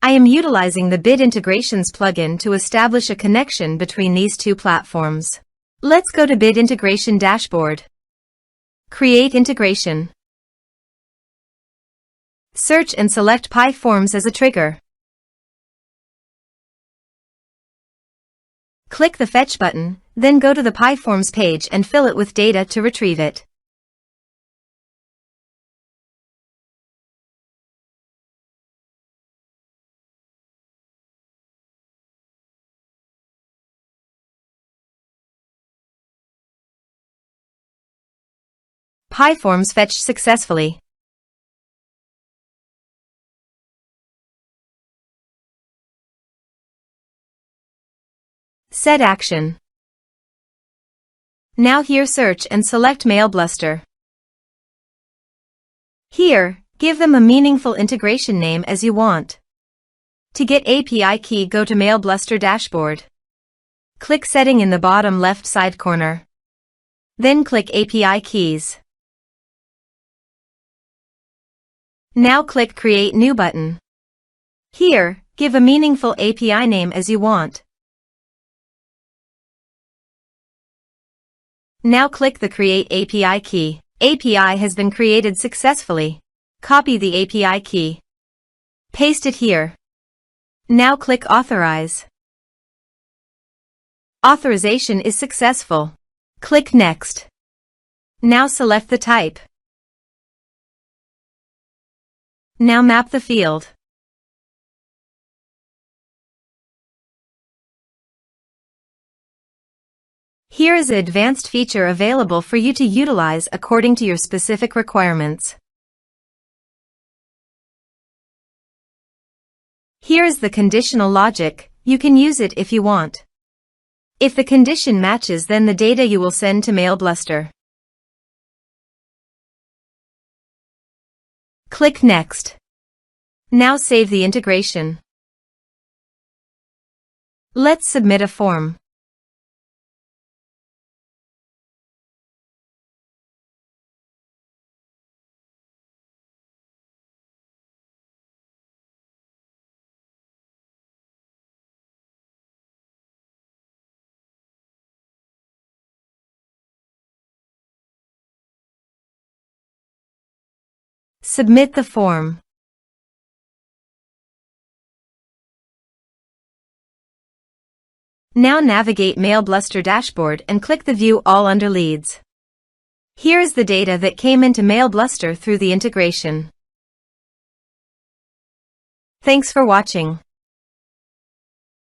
I am utilizing the Bid Integrations plugin to establish a connection between these two platforms. Let's go to Bid Integration Dashboard. Create integration. Search and select PyForms as a trigger. Click the Fetch button, then go to the PyForms page and fill it with data to retrieve it. PyForms fetched successfully. Set action. Now here search and select MailBluster. Here, give them a meaningful integration name as you want. To get API key, go to MailBluster dashboard. Click Setting in the bottom left side corner. Then click API keys. Now click Create New button. Here, give a meaningful API name as you want. Now click the Create API key. API has been created successfully. Copy the API key. Paste it here. Now click Authorize. Authorization is successful. Click Next. Now select the type. Now map the field. Here is an advanced feature available for you to utilize according to your specific requirements. Here is the conditional logic. You can use it if you want. If the condition matches, then the data you will send to MailBluster. Click Next. Now save the integration. Let's submit a form. Submit the form. Now navigate MailBluster dashboard and click the View All under Leads. Here is the data that came into MailBluster through the integration. Thanks for watching.